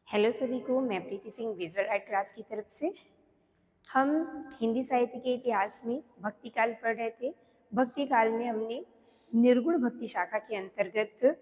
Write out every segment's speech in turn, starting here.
Hello सभी को, मैं प्रीति सिंह विजुअल आर्ट क्लास की तरफ से। हम हिंदी साहित्य के इतिहास में भक्ति काल पढ़ रहे थे। भक्ति काल में हमने निर्गुण भक्ति शाखा के अंतर्गत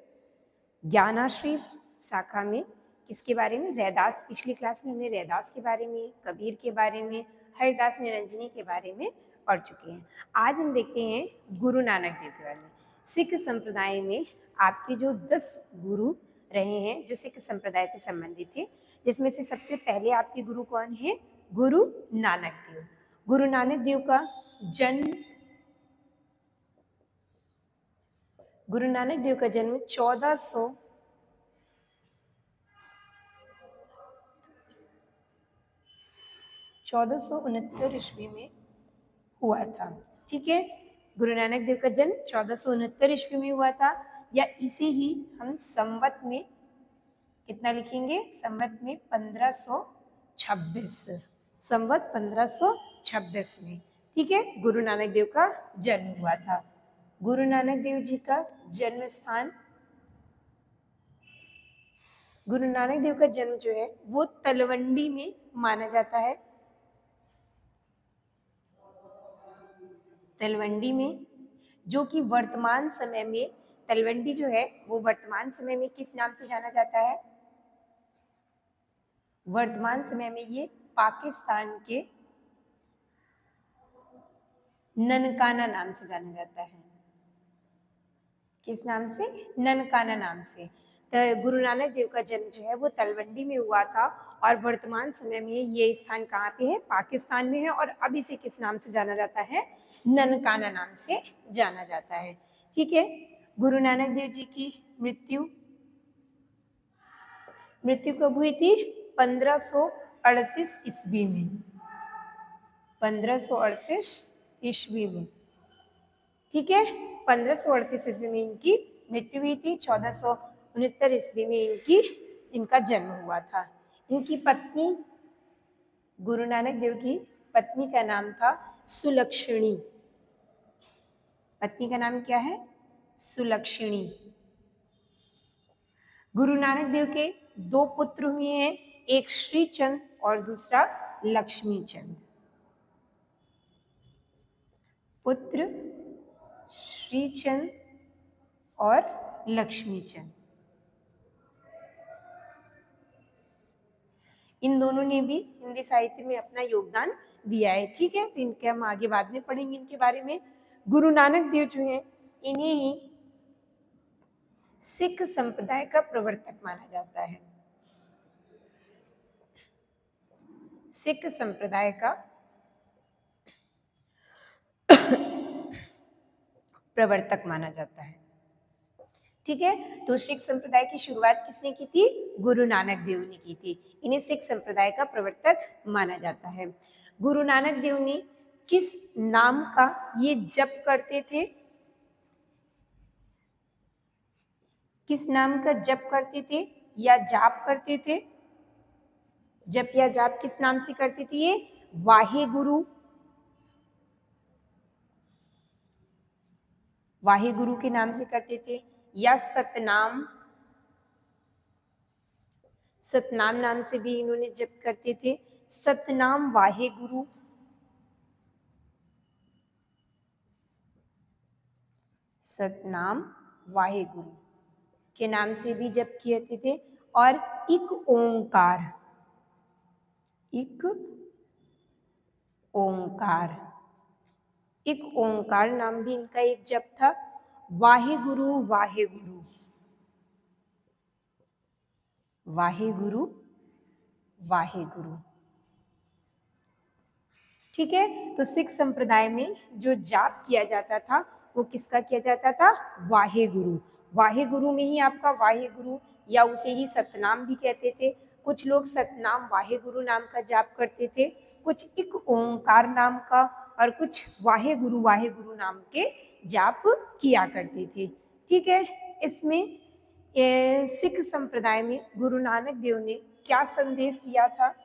ज्ञानाश्री शाखा में किसके बारे में, रैदास। पिछली क्लास में हमने रैदास के बारे में, कबीर के बारे में, हरिदास निरंजनी के बारे में पढ़ चुके हैं। आज हम देखते हैं गुरु नानक देव के बारे में। सिख संप्रदाय में आपके जो 10 गुरु रहे हैं जो सिख संप्रदाय से संबंधित थे, जिसमें से सबसे पहले आपके गुरु कौन है? गुरु नानक देव। गुरु नानक देव का जन्म 1469 ईस्वी में हुआ था। ठीक है, गुरु नानक देव का जन्म 1469 ईस्वी में हुआ था, या इसे ही हम संवत में कितना लिखेंगे? संवत में 1526, संवत 1526 में। ठीक है, गुरु नानक देव का जन्म हुआ था। गुरु नानक देव जी का जन्म स्थान, गुरु नानक देव का जन्म जो है वो तलवंडी में माना जाता है। तलवंडी में, जो कि वर्तमान समय में तलवंडी जो है वो वर्तमान समय में किस नाम से जाना जाता है? वर्तमान समय में ये पाकिस्तान के ननकाना नाम से जाना जाता है। किस नाम से? ननकाना नाम से। तो गुरु नानक देव का जन्म जो है वो तलवंडी में हुआ था, और वर्तमान समय में ये स्थान कहाँ पे है? पाकिस्तान में है। और अब इसे किस नाम से जाना जाता है? ननकाना नाम से जाना जाता है। ठीक है, गुरु नानक देव जी की मृत्यु कब हुई थी? 1538 ईस्वी में। 1538 ईस्वी में। ठीक है, 1538 ईस्वी में इनकी मृत्यु हुई थी। 1469 ईस्वी में इनका जन्म हुआ था। इनकी पत्नी, गुरु नानक देव की पत्नी का नाम था सुलक्षणी। पत्नी का नाम क्या है? सुलक्षणी। गुरु नानक देव के 2 पुत्र हुए हैं, एक श्रीचंद और दूसरा लक्ष्मी चंद। पुत्र श्रीचंद और लक्ष्मी चंद। इन दोनों ने भी हिंदी साहित्य में अपना योगदान दिया है। ठीक है, तो इनके हम आगे बाद में पढ़ेंगे इनके बारे में। गुरु नानक देव जो है इन्हें ही सिख संप्रदाय का प्रवर्तक माना जाता है। सिख संप्रदाय का प्रवर्तक माना जाता है। ठीक है, तो सिख संप्रदाय की शुरुआत किसने की थी? गुरु नानक देव ने की थी। इन्हें सिख संप्रदाय का प्रवर्तक माना जाता है। गुरु नानक देव ने किस नाम का ये जप करते थे? किस नाम का जप करते थे या जाप करते थे? जप या जाप किस नाम से करते थे ये? वाहे गुरु। वाहे गुरु के नाम से करते थे, या सतनाम। सतनाम नाम से भी इन्होंने जप करते थे। सतनाम वाहे गुरु। सतनाम वाहे गुरु के नाम से भी जप किए थे। और इक ओंकार, इक ओंकार, इक ओंकार नाम भी इनका एक जप था। वाहे गुरु वाहे गुरु, वाहे गुरु वाहे गुरु। ठीक है, तो सिख संप्रदाय में जो जाप किया जाता था वो किसका किया जाता था? वाहे गुरु। वाहे गुरु में ही आपका वाहे गुरु, या उसे ही सतनाम भी कहते थे। कुछ लोग सतनाम वाहे गुरु नाम का जाप करते थे, कुछ इक ओंकार नाम का, और कुछ वाहे गुरु नाम के जाप किया करते थे। ठीक है, इसमें सिख संप्रदाय में गुरु नानक देव ने क्या संदेश दिया था?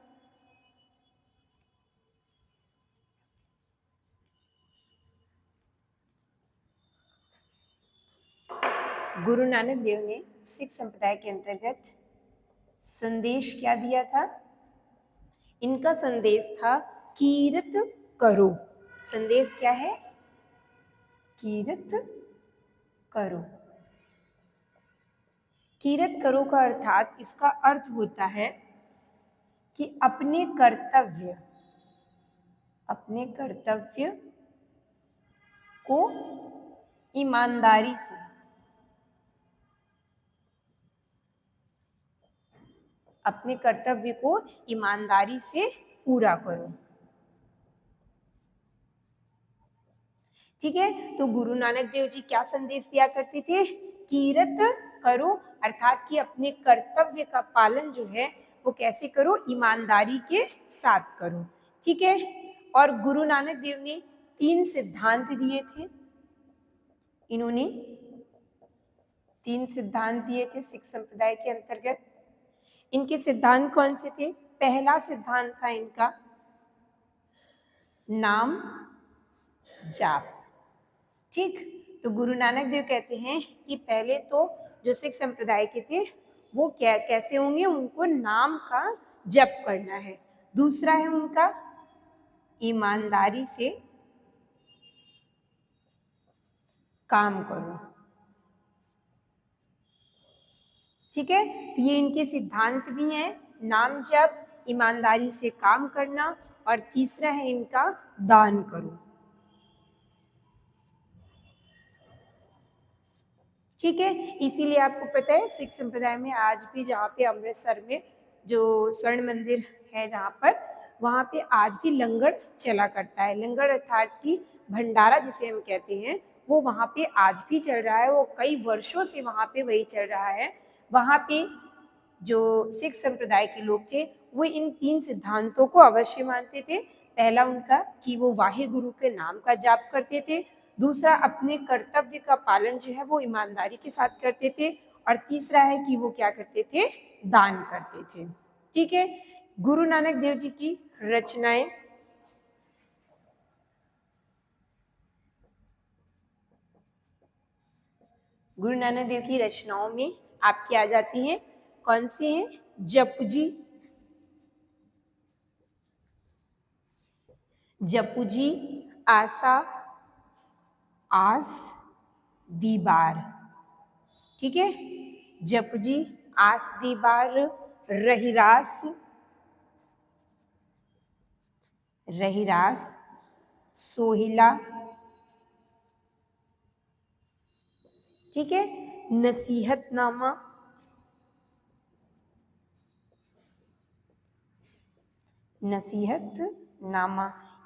गुरु नानक देव ने सिख संप्रदाय के अंतर्गत संदेश क्या दिया था? इनका संदेश था कीरत करो। संदेश क्या है? कीरत करो। कीरत करो का अर्थात इसका अर्थ होता है कि अपने कर्तव्य को ईमानदारी से पूरा करो। ठीक है, तो गुरु नानक देव जी क्या संदेश दिया करते थे? कीरत करो, अर्थात कि अपने कर्तव्य का पालन जो है वो कैसे करो? ईमानदारी के साथ करो। ठीक है, और गुरु नानक देव ने 3 सिद्धांत दिए थे। इन्होंने 3 सिद्धांत दिए थे सिख संप्रदाय के अंतर्गत। इनके सिद्धांत कौन से थे? पहला सिद्धांत था इनका नाम जाप। ठीक, तो गुरु नानक देव कहते हैं कि पहले तो जो सिख संप्रदाय के थे वो कैसे होंगे? उनको नाम का जप करना है। दूसरा है उनका ईमानदारी से काम करो। ठीक है, तो ये इनके सिद्धांत भी हैं, नाम जप, ईमानदारी से काम करना, और तीसरा है इनका दान करो। ठीक है, इसीलिए आपको पता है सिख संप्रदाय में आज भी जहाँ पे अमृतसर में जो स्वर्ण मंदिर है जहाँ पर, वहाँ पे आज भी लंगर चला करता है। लंगर अर्थात कि भंडारा जिसे हम कहते हैं, वो वहाँ पे आज भी चल रहा है। वो कई वर्षों से वहाँ पे वही चल रहा है। वहाँ पे जो सिख संप्रदाय के लोग थे वो इन 3 सिद्धांतों को अवश्य मानते थे। पहला उनका कि वो वाहे गुरु के नाम का जाप करते थे। दूसरा, अपने कर्तव्य का पालन जो है वो ईमानदारी के साथ करते थे। और तीसरा है कि वो क्या करते थे? दान करते थे। ठीक है, गुरु नानक देव जी की रचनाएं गुरु नानक देव की रचनाओं में आपकी आ जाती हैं। कौन सी हैं? जपुजी, जपुजी, आशा, आस, दीबार। ठीक है, जपुजी, आस दीबार, रहिरास, सोहिला। ठीक है, नसीहतनामा,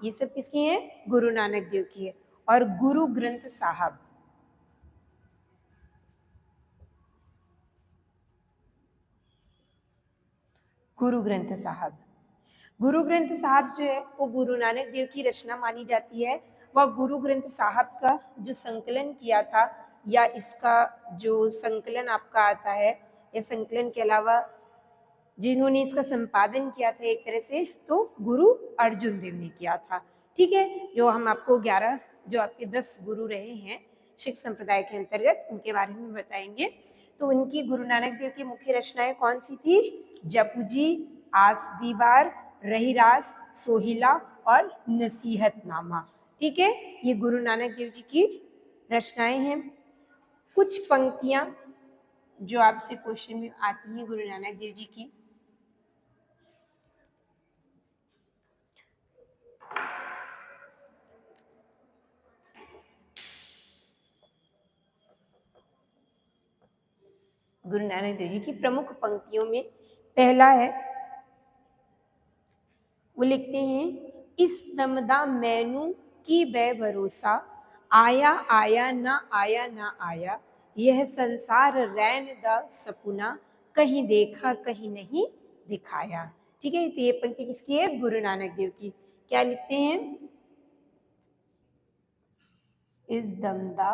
ये सब किसकी है? गुरु नानक देव की है। और गुरु ग्रंथ साहब, गुरु ग्रंथ साहब जो है वो गुरु नानक देव की रचना मानी जाती है। वह गुरु ग्रंथ साहब का जो संकलन किया था, या इसका जो संकलन आपका आता है, या संकलन के अलावा जिन्होंने इसका संपादन किया था एक तरह से, तो गुरु अर्जुन देव ने किया था। ठीक है, जो हम आपको 11 जो आपके 10 गुरु रहे हैं सिख संप्रदाय के अंतर्गत, उनके बारे में बताएंगे। तो उनकी गुरु नानक देव की मुख्य रचनाएं कौन सी थी? जपुजी, आस दीवार, रहीरास, सोहिला और नसीहतनामा। ठीक है, ये गुरु नानक देव जी की रचनाएं हैं। कुछ पंक्तियां जो आपसे क्वेश्चन में आती हैं गुरु नानक देव जी की। गुरु नानक देव जी की प्रमुख पंक्तियों में पहला है, वो लिखते हैं, इस दमदा मैनू की बे भरोसा, आया आया ना आया ना आया, यह संसार रैन दा सपुना, कहीं देखा कहीं नहीं दिखाया। ठीक है, तो ये पंक्ति किसकी है? गुरु नानक देव की। क्या लिखते हैं? इस दमदा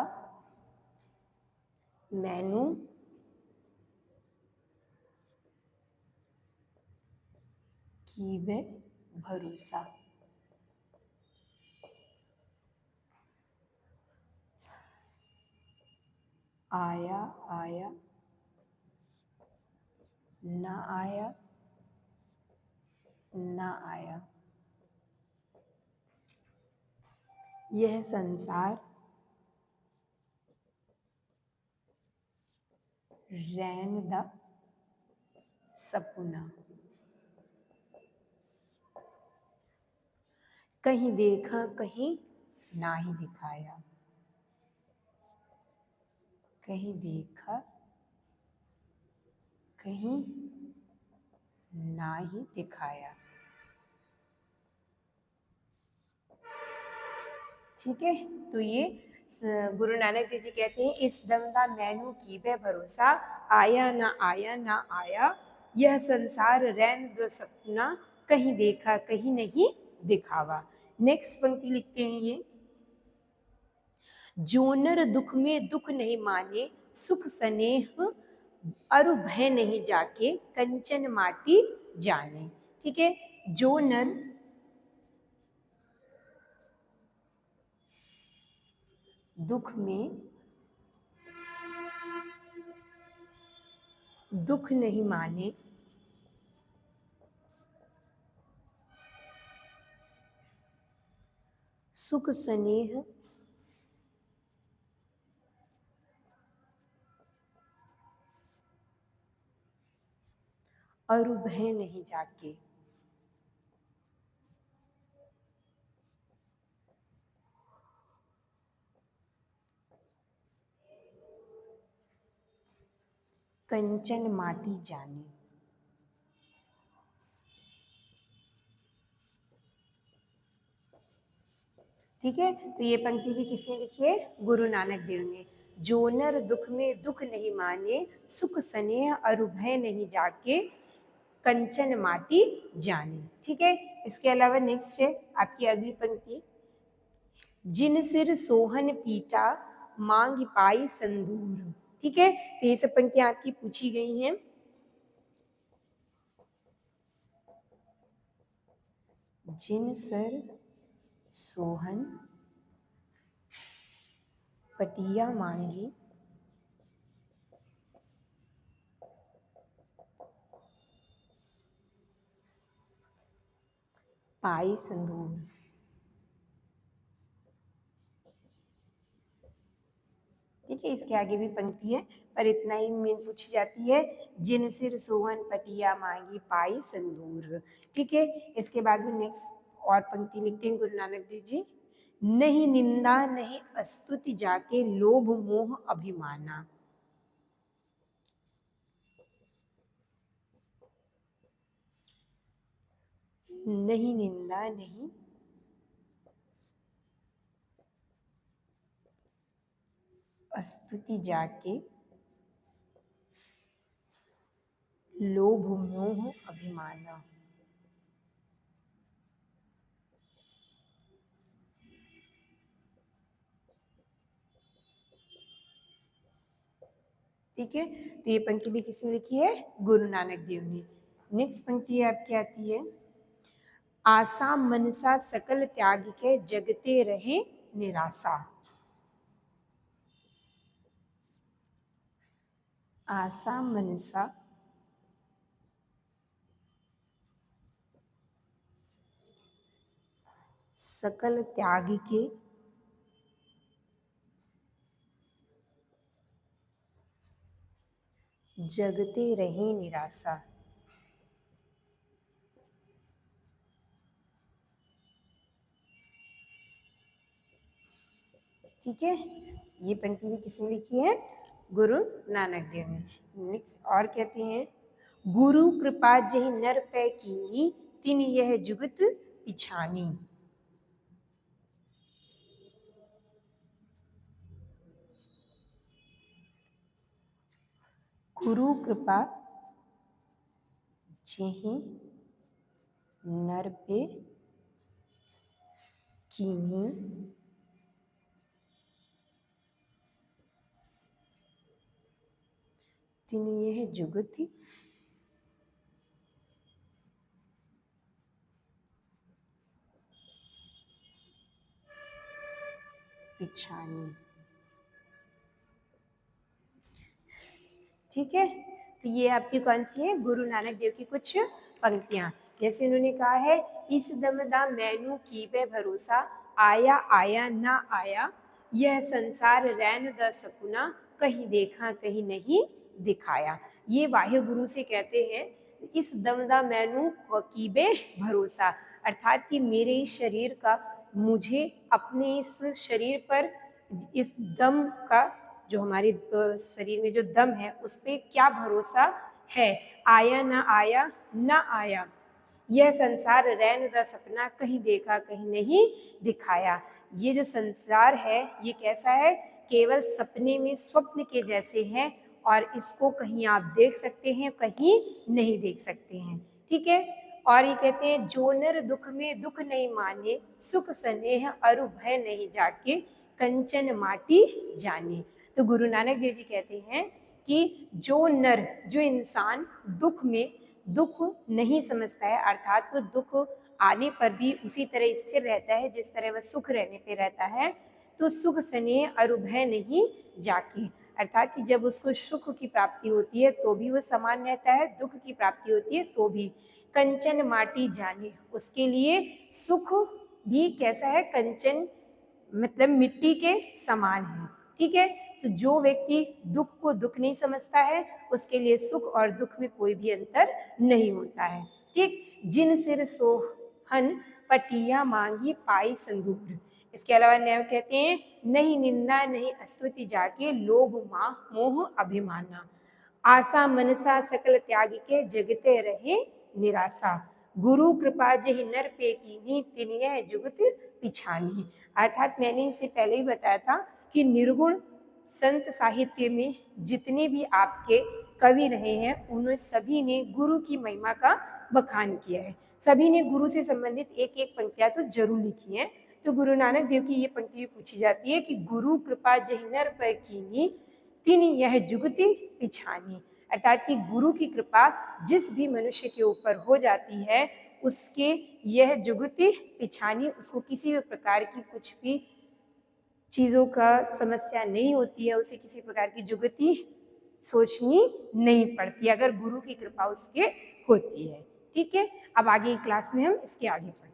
मैनू की बे भरोसा, आया आया ना आया, ना आया। यह संसार रहन द सपना। कहीं देखा कहीं ना ही दिखाया, कहीं देखा कहीं ना ही दिखाया। ठीक है, तो ये गुरु नानक देव जी कहते हैं, इस दम दा मैनू की बे भरोसा, आया ना आया ना आया, यह संसार रैन दो सपना, कहीं देखा कहीं नहीं दिखावा। नेक्स्ट पंक्ति लिखते हैं ये, जोनर दुख में दुख नहीं माने, सुख स्नेह अरु भय नहीं जाके, कंचन माटी जाने। ठीक है, जो नर दुख में दुख नहीं माने, सुख स्नेह और भय नहीं जाके, कंचन माटी जाने। ठीक है, तो ये पंक्ति भी किसने लिखी है? गुरु नानक देव ने। जोनर दुख में दुख नहीं माने, सुख स्नेह और भय नहीं जाके, कंचन माटी जाने। ठीक है, इसके अलावा नेक्स्ट है आपकी अगली पंक्ति, जिन सिर सोहन पीटा, मांग पाई संदूर। ठीक है, तो ये सब पंक्तियां आपकी पूछी गई हैं। जिन सर सोहन पटिया मांगी, पाई संदूर। ठीक है, इसके आगे भी पंक्ति है, पर इतना ही मेन पूछी जाती है, जिन सिर सोहन पटिया मांगी पाई संदूर। ठीक है, इसके बाद में नेक्स्ट और पंक्ति लिखते हैं गुरु नानक देव जी, नहीं निंदा नहीं स्तुति जाके, लोभ मोह अभिमाना। नहीं निंदा नहीं स्तुति जाके, लोभ मोह अभिमाना। ठीक है, तो ये पंक्ति भी किसने लिखी है? गुरु नानक देव ने। नेक्स्ट पंक्ति आपकी आती है, आशा मनसा सकल त्याग के, जगते रहे निराशा। आशा मनसा सकल त्याग के, जगते रहे निराशा। ठीक है, ये पंक्ति भी किसने लिखी है? गुरु नानक देव ने। नेक्स्ट और कहते हैं, गुरु कृपा जहि नर पै कीनी, तिन यह जुगत पिछानी। गुरु कृपा जहि नर पे कीनी, तिन यह जुगत पिछानी। ठीक है, तो ये आपकी कौन सी है, गुरु नानक देव की कुछ पंक्तियां। जैसे उन्होंने कहा है, इस दमदा मैनू कीबे भरोसा, आया आया ना आया, यह संसार रैन द सपना, कहीं देखा कहीं नहीं दिखाया। ये वाह्य गुरु से कहते हैं, इस दमदा मैनू कीबे भरोसा, अर्थात कि मेरे इस शरीर का, मुझे अपने इस शरीर पर, इस दम का, जो हमारे शरीर में जो दम है उस पर क्या भरोसा है, आया ना आया ना आया, यह संसार रैन द सपना, कहीं देखा कहीं नहीं दिखाया। ये जो संसार है ये कैसा है, केवल सपने में स्वप्न के जैसे है, और इसको कहीं आप देख सकते हैं कहीं नहीं देख सकते हैं। ठीक है, और ये कहते हैं, जो नर दुख में दुख नहीं माने, सुख स्नेह अरु भय नहीं जाके, कंचन माटी जाने। तो गुरु नानक देव जी कहते हैं कि जो नर, जो इंसान दुख में दुख नहीं समझता है, अर्थात वो दुख आने पर भी उसी तरह स्थिर रहता है जिस तरह वह सुख रहने पे रहता है, तो सुख स्नेह अरु भय नहीं जाके, अर्थात कि जब उसको सुख की प्राप्ति होती है तो भी वो समान रहता है, दुख की प्राप्ति होती है तो भी। कंचन माटी जाने, उसके लिए सुख भी कैसा है, कंचन मतलब मिट्टी के समान है। ठीक है, तो जो व्यक्ति दुख को दुख नहीं समझता है, उसके लिए सुख और दुख में कोई भी अंतर नहीं होता है। ठीक, जिन सिर सोहन पटिया मांगी पाई संदूर। इसके अलावा न्याय कहते हैं, नहीं निंदा नहीं स्तुति जाके, लोभ मोह अभिमाना, आशा मनसा सकल त्याग के, जगते रहे निराशा, गुरु कृपा जहि नर पे कीनी, तिनिय जुगत पिछानी। अर्थात मैंने इससे पहले ही बताया था कि निर्गुण संत साहित्य में जितने भी आपके कवि रहे हैं, उन्होंने सभी ने गुरु की महिमा का बखान किया है, सभी ने गुरु से संबंधित एक एक पंक्तियां तो जरूर लिखी हैं। तो गुरु नानक देव की ये पंक्ति पूछी जाती है कि गुरु कृपा जहि नर पर कीनी, तिन यह जुगति पिछानी, अर्थात कि गुरु की कृपा जिस भी मनुष्य के ऊपर हो जाती है, उसके यह जुगति पिछानी, उसको किसी भी प्रकार की कुछ भी चीज़ों का समस्या नहीं होती है, उसे किसी प्रकार की जुगति सोचनी नहीं पड़ती अगर गुरु की कृपा उसके होती है। ठीक है, अब आगे क्लास में हम इसके आगे पढ़ेंगे।